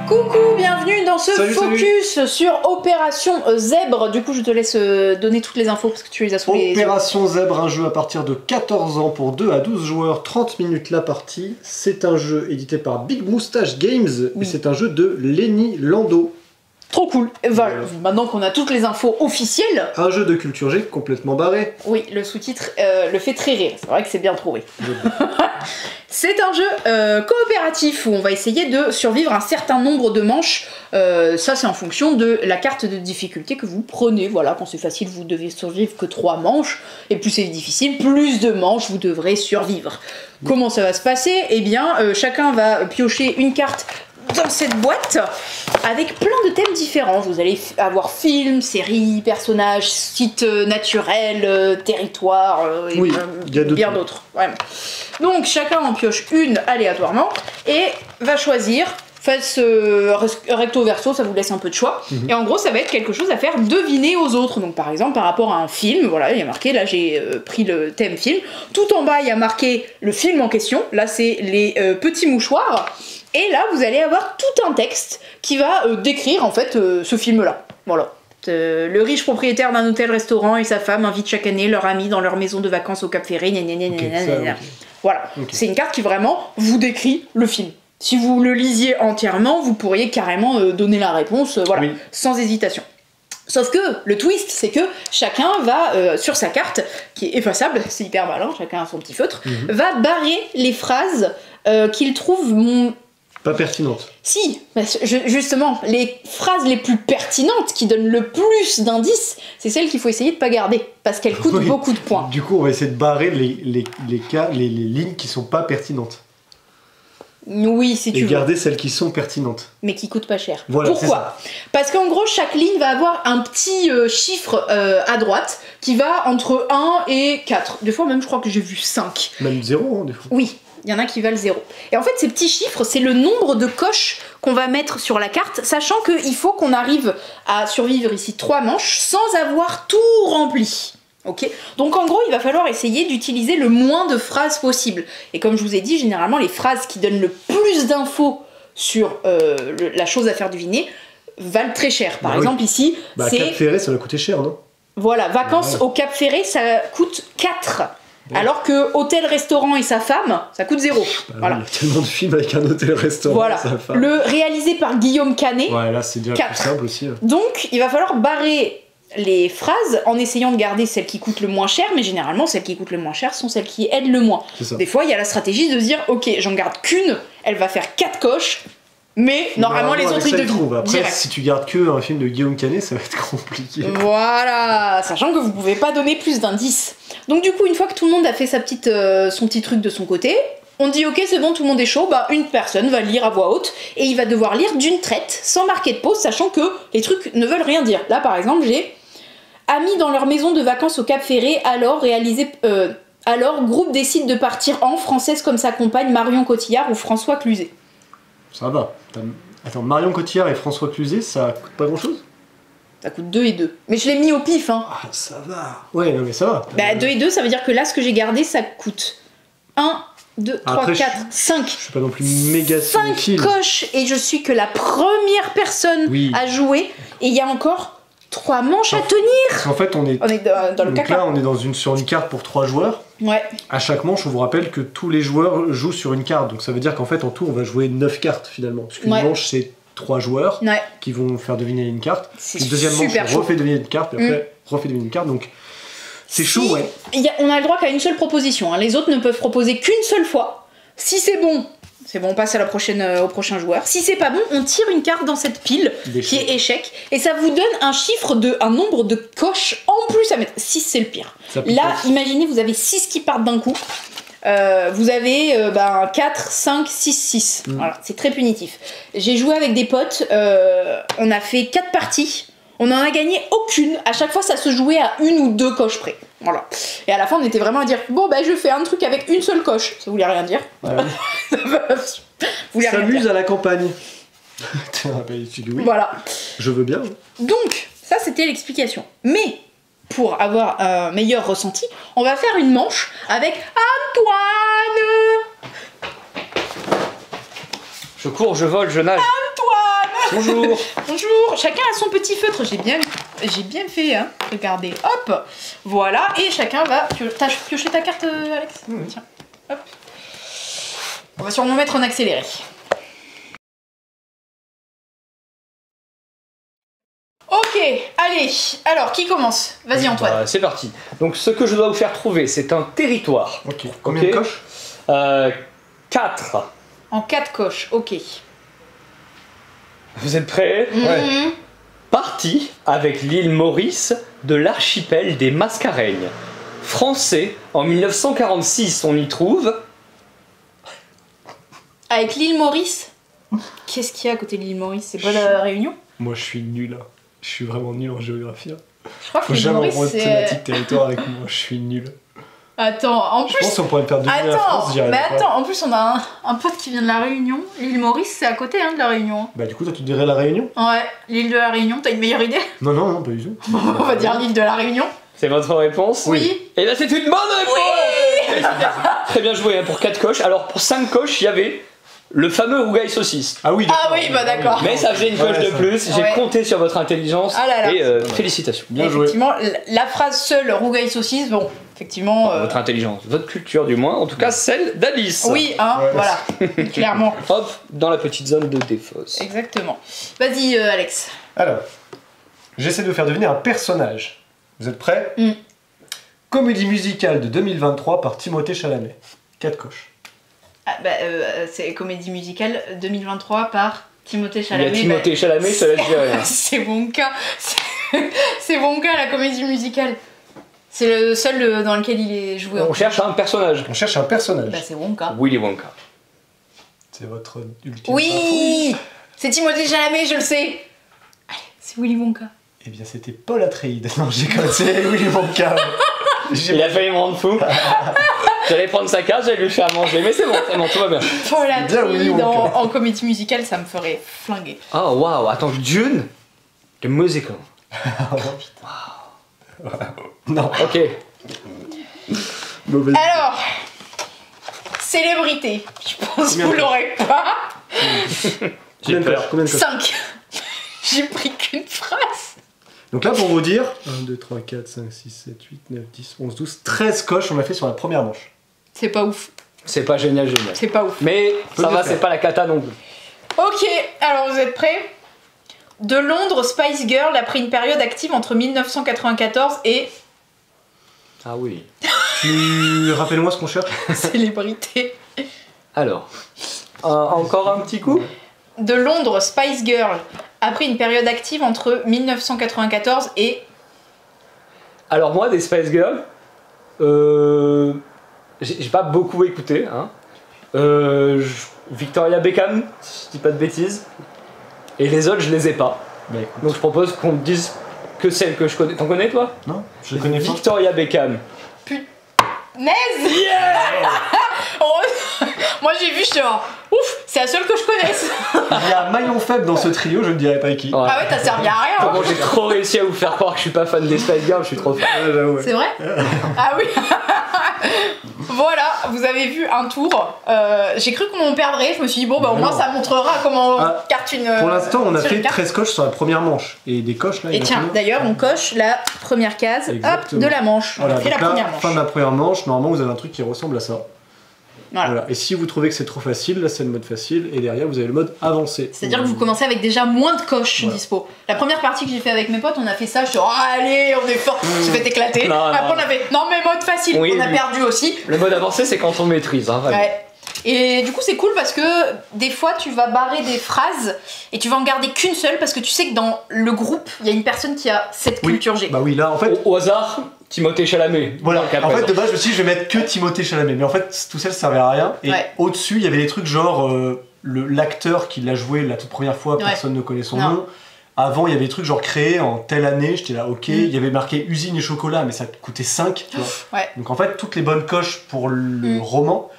Coucou, bienvenue dans ce focus sur Opération Zèbre. Du coup, je te laisse donner toutes les infos parce que tu les as sous les yeux. Opération Zèbre, un jeu à partir de 14 ans pour 2 à 12 joueurs, 30 minutes la partie. C'est un jeu édité par Big Moustache Games et c'est un jeu de Lenny Lando. Trop cool. Voilà. Maintenant qu'on a toutes les infos officielles. Un jeu de culture G complètement barré. Oui, le sous-titre le fait très rire. C'est vrai que c'est bien trouvé. C'est un jeu coopératif où on va essayer de survivre un certain nombre de manches. Ça, c'est en fonction de la carte de difficulté que vous prenez. Voilà, quand c'est facile, vous devez survivre que 3 manches. Et plus c'est difficile, plus de manches vous devrez survivre. Comment ça va se passer? Eh bien, chacun va piocher une carte dans cette boîte avec plein de thèmes différents. Vous allez avoir films, séries, personnages, sites naturels, territoires et bien d'autres. Ouais. Donc chacun en pioche une aléatoirement et va choisir. Faites recto verso, ça vous laisse un peu de choix. Et en gros, ça va être quelque chose à faire deviner aux autres. Donc par exemple, par rapport à un film, voilà, il y a marqué, là j'ai pris le thème film. Tout en bas, il y a marqué le film en question. Là, c'est les petits mouchoirs. Et là, vous allez avoir tout un texte qui va décrire en fait ce film-là. Voilà. Le riche propriétaire d'un hôtel-restaurant et sa femme invitent chaque année leur ami dans leur maison de vacances au Cap Ferré. Voilà. C'est une carte qui vraiment vous décrit le film. Si vous le lisiez entièrement, vous pourriez carrément donner la réponse, voilà, sans hésitation. Sauf que le twist, c'est que chacun va, sur sa carte, qui est effaçable, c'est hyper malin, chacun a son petit feutre, va barrer les phrases qu'il trouve pas pertinentes. Si, justement, les phrases les plus pertinentes qui donnent le plus d'indices, c'est celles qu'il faut essayer de pas garder, parce qu'elles coûtent beaucoup de points. Du coup, on va essayer de barrer les lignes qui sont pas pertinentes. Oui, si tu veux. Et garder celles qui sont pertinentes. Mais qui coûtent pas cher. Voilà, pourquoi? Parce qu'en gros, chaque ligne va avoir un petit chiffre à droite qui va entre 1 et 4. Des fois, même, je crois que j'ai vu 5. Même 0, hein, des fois. Oui. Il y en a qui valent 0. Et en fait, ces petits chiffres, c'est le nombre de coches qu'on va mettre sur la carte, sachant qu'il faut qu'on arrive à survivre ici 3 manches sans avoir tout rempli. Ok. Donc en gros, il va falloir essayer d'utiliser le moins de phrases possible. Et comme je vous ai dit, généralement, les phrases qui donnent le plus d'infos sur la chose à faire deviner valent très cher. Par exemple, ici, c'est... Cap Ferré, ça va coûter cher, non? Voilà, vacances au Cap Ferré, ça coûte 4. Alors que hôtel-restaurant et sa femme, ça coûte 0. Voilà. Il y a tellement de films avec un hôtel-restaurant. Voilà. Le réalisé par Guillaume Canet. Ouais, là c'est déjà plus simple aussi. Donc, il va falloir barrer les phrases en essayant de garder celles qui coûtent le moins cher, mais généralement, celles qui coûtent le moins cher sont celles qui aident le moins. Des fois, il y a la stratégie de se dire, ok, j'en garde qu'une, elle va faire 4 coches. Mais normalement les autres ils devinent. Après direct. Si tu gardes que un film de Guillaume Canet, ça va être compliqué. Voilà, sachant que vous pouvez pas donner plus d'indices. Donc du coup, une fois que tout le monde a fait son petit truc de son côté, on dit ok c'est bon, tout le monde est chaud, bah une personne va lire à voix haute et il va devoir lire d'une traite sans marquer de pause, sachant que les trucs ne veulent rien dire. Là par exemple j'ai amis dans leur maison de vacances au Cap Ferré, alors groupe décide de partir en française comme sa compagne Marion Cotillard ou François Cluzet. Ça va. Attends, Marion Cotillard et François Cluzet, ça coûte pas grand chose? Ça coûte 2 et 2. Mais je l'ai mis au pif, hein. Ah, ça va. Ouais, non, mais ça va. Bah, 2 et 2, ça veut dire que là, ce que j'ai gardé, ça coûte 1, 2, 3, 4, 5. Je suis pas non plus méga 5 coches, et je suis que la première personne à jouer, et il y a encore 3 manches à tenir. En fait, on est dans le caca. Là, on est sur une carte pour 3 joueurs. Ouais. À chaque manche, on vous rappelle que tous les joueurs jouent sur une carte. Donc ça veut dire qu'en fait, en tout, on va jouer 9 cartes finalement. Parce qu'une manche, c'est 3 joueurs qui vont faire deviner une carte. Une deuxième manche, on refait deviner une carte, puis après, refait deviner une carte. Donc c'est chaud, ouais. On a le droit qu'à une seule proposition. Hein. Les autres ne peuvent proposer qu'une seule fois. Si c'est bon, on passe à au prochain joueur. Si c'est pas bon, on tire une carte dans cette pile qui est échec. Et ça vous donne un nombre de coches en plus à mettre. 6, c'est le pire. Là, imaginez, vous avez 6 qui partent d'un coup. Vous avez 4, 5, 6, 6. Voilà, c'est très punitif. J'ai joué avec des potes. On a fait 4 parties. On n'en a gagné aucune. À chaque fois, ça se jouait à 1 ou 2 coches près. Voilà. Et à la fin, on était vraiment à dire bon, bah, je fais un truc avec une seule coche. Ça voulait rien dire. S'amuse à la campagne. Voilà. Je veux bien. Donc, ça, c'était l'explication. Mais, pour avoir un meilleur ressenti, on va faire une manche avec Antoine. Je cours, je vole, je nage. Antoine Bonjour. Bonjour. Chacun a son petit feutre. J'ai bien fait, hein. Regardez. Hop. Voilà. Et chacun va... T'as pioché ta carte, Alex? Tiens. Hop. On va sûrement mettre en accéléré. Ok, allez, alors qui commence? Vas-y Antoine. Bah, c'est parti. Donc ce que je dois vous faire trouver, c'est un territoire. Ok. Combien de coches? 4. En 4 coches, ok. Vous êtes prêts? Ouais. Parti avec l'île Maurice de l'archipel des Mascareignes. Français, en 1946, on y trouve... Avec l'île Maurice? Qu'est-ce qu'il y a à côté de l'île Maurice? C'est pas la Réunion? Moi je suis nul. Je suis vraiment nul en géographie. Je crois que l'île Maurice c'est... thématique territoire avec moi, je suis nul. Attends, en plus... Je pense qu'on pourrait me faire deviner la France, mais attends, en plus on a un pote qui vient de la Réunion. L'île Maurice c'est à côté de la Réunion. Bah du coup toi tu dirais la Réunion? Ouais, l'île de la Réunion, t'as une meilleure idée? Non, pas du tout. On va dire l'île de la Réunion. C'est votre réponse? Oui. Et là c'est une bonne réponse. Oui. Très bien joué, hein, pour 4 coches. Alors pour 5 coches, il y avait... le fameux rougail saucisse. Ah oui, bah d'accord. Mais ça faisait une coche de plus. J'ai compté sur votre intelligence. Et félicitations. Bien joué. Effectivement, la phrase seule rougail saucisse, bon, effectivement. Votre intelligence, votre culture du moins, en tout cas celle d'Alice. Oui, hein, voilà, clairement. Hop, dans la petite zone de défausse. Exactement. Vas-y, Alex. Alors, j'essaie de faire deviner un personnage. Vous êtes prêts? Comédie musicale de 2023 par Timothée Chalamet. 4 coches. Ah, c'est comédie musicale 2023 par Timothée Chalamet. Il y a Timothée Chalamet, ça laisse dire rien. C'est bon cas. C'est bon cas la comédie musicale. C'est le seul dans lequel il est joué. On cherche un personnage. On cherche un personnage. Bah c'est Wonka. Willy Wonka. C'est votre ultime Oui. C'est Timothée Chalamet, je le sais. Allez, c'est Willy Wonka. Eh bien c'était Paul Atreides. Non, j'ai quand même... c'est Willy Wonka. Il a failli me rendre fou. J'allais prendre sa carte, j'allais lui faire manger, mais c'est bon, tout va bien. Paul Atreides en comédie musicale, ça me ferait flinguer. Oh waouh, attends, Dune, the musical. Wow. Non. Ok. Mauvaise. Alors, célébrité. Je pense que vous l'aurez pas. J'ai peur. Combien de coches? 5. J'ai pris qu'une phrase. Donc là, pour vous dire, 1, 2, 3, 4, 5, 6, 7, 8, 9, 10, 11, 12, 13 coches on a fait sur la première manche. C'est pas ouf. C'est pas génial. C'est pas ouf. Mais ça va, c'est pas la cata non plus. Ok, alors vous êtes prêts? De Londres, Spice Girl a pris une période active entre 1994 et... Ah oui. Rappelle-moi ce qu'on cherche. Célébrité. Alors, encore un petit coup? De Londres, Spice Girl a pris une période active entre 1994 et... Alors moi, des Spice Girls, j'ai pas beaucoup écouté. Hein. Victoria Beckham, si je dis pas de bêtises. Et les autres, je les ai pas. Donc je propose qu'on me dise que celle que je connais. T'en connais toi? Non, je connais pas. Victoria Beckham. Punaise. Yeah. Moi j'ai vu, je suis genre, ouf, c'est la seule que je connaisse. Il y a un maillon faible dans ce trio, je ne dirais pas qui. Ouais. Ah ouais, t'as servi à rien. Comment j'ai trop réussi à vous faire croire que je suis pas fan des Spice Girls, je suis trop fan. C'est vrai? Ah oui. Voilà, vous avez vu un tour. J'ai cru qu'on perdrait, je me suis dit bon bah au moins ça montrera comment on carte une... Pour l'instant on a fait 13 coches sur la première manche. Et des coches là... Et tiens, d'ailleurs on coche la première case de la manche. Voilà, on fait la là, première manche. Fin de la première manche, normalement vous avez un truc qui ressemble à ça. Voilà. Et si vous trouvez que c'est trop facile, là c'est le mode facile, et derrière vous avez le mode avancé. C'est-à-dire que vous commencez avec déjà moins de coches dispo. La première partie que j'ai fait avec mes potes, on a fait ça, je suis allez, on est fort, on s'est fait éclater. Après on avait, non mais mode facile, on a perdu aussi. Le mode avancé c'est quand on maîtrise, hein, vraiment. Ouais. Et du coup c'est cool parce que des fois tu vas barrer des phrases et tu vas en garder qu'une seule parce que tu sais que dans le groupe il y a une personne qui a cette culture G. Bah oui, là en fait... Au hasard, Timothée Chalamet. Voilà, en fait de base je me suis dit je vais mettre que Timothée Chalamet, mais en fait tout ça ne servait à rien. Et au-dessus il y avait des trucs genre l'acteur qui l'a joué la toute première fois, personne ne connaît son nom. Avant il y avait des trucs genre créés en telle année, j'étais là ok, il y avait marqué usine et chocolat mais ça coûtait 5, tu vois. Donc en fait toutes les bonnes coches pour le roman,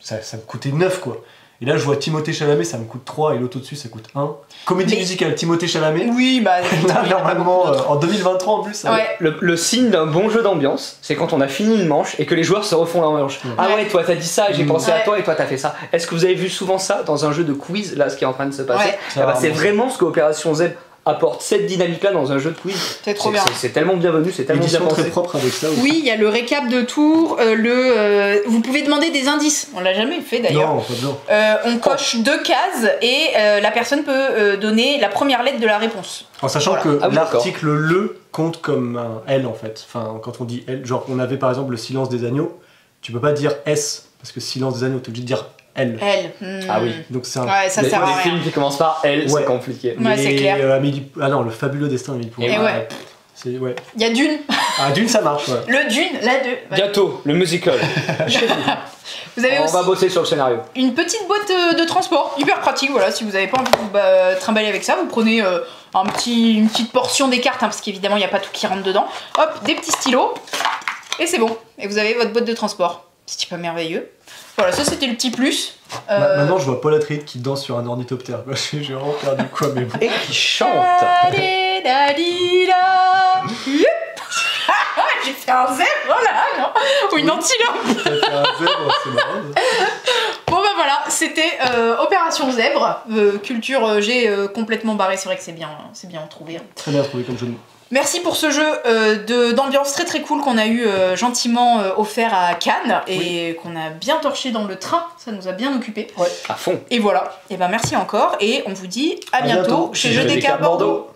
ça me coûtait 9 quoi. Et là, je vois Timothée Chalamet, ça me coûte 3 et l'autre au-dessus, ça coûte 1. Comédie musicale, Timothée Chalamet. Oui, bah. Là, normalement, en 2023 en plus. Ça le signe d'un bon jeu d'ambiance, c'est quand on a fini une manche et que les joueurs se refont la manche. Ah ouais, toi t'as dit ça, j'ai pensé à toi et toi t'as fait ça. Est-ce que vous avez vu souvent ça dans un jeu de quiz, là, ce qui est en train de se passer? C'est vraiment ce que Opération Z apporte, cette dynamique-là dans un jeu de quiz. C'est trop bien. C'est tellement bienvenu, c'est tellement bien pensé. Très propre avec ça aussi. Oui, il y a le récap de tour, vous pouvez demander des indices. On l'a jamais fait d'ailleurs. Non, pas besoin. On coche 2 cases et la personne peut donner la première lettre de la réponse. En sachant que l'article le compte comme un L en fait. Enfin, quand on dit L, genre on avait par exemple le silence des agneaux, tu peux pas dire S parce que silence des agneaux, t'es obligé de dire L. Ah oui. Donc c'est un. Ouais, ça sert à rien. Les films qui commencent par L, c'est compliqué. Ouais, c'est clair. Ah non, le fabuleux destin d'Amélie Poulain. Et ouais. Il y a Dune. Ah, Dune, ça marche, ouais. Le Dune, la 2. Bientôt, le musical. Vous avez on va bosser sur le scénario. Une petite boîte de transport, hyper pratique, voilà, si vous n'avez pas envie de vous trimballer avec ça, vous prenez une petite portion des cartes, parce qu'évidemment il n'y a pas tout qui rentre dedans. Hop, des petits stylos, et c'est bon. Et vous avez votre boîte de transport. C'est pas merveilleux. Voilà, ça c'était le petit plus. Maintenant je vois Paul Atreides qui danse sur un ornithoptère. J'ai vraiment perdu quoi, mais bon. Et qui chante. J'ai fait un zèbre là, non? Ou une antilope. J'ai fait un zèbre, c'est marrant. Bon bah voilà, c'était Opération Zèbre, culture G complètement barré, c'est vrai que c'est bien trouvé. Très bien trouvé comme jeu de mots. Merci pour ce jeu d'ambiance très très cool qu'on a eu gentiment offert à Cannes et qu'on a bien torché dans le train, ça nous a bien occupé. Ouais, à fond. Et voilà, et ben merci encore et on vous dit à bientôt chez Jeux des Cartes Bordeaux.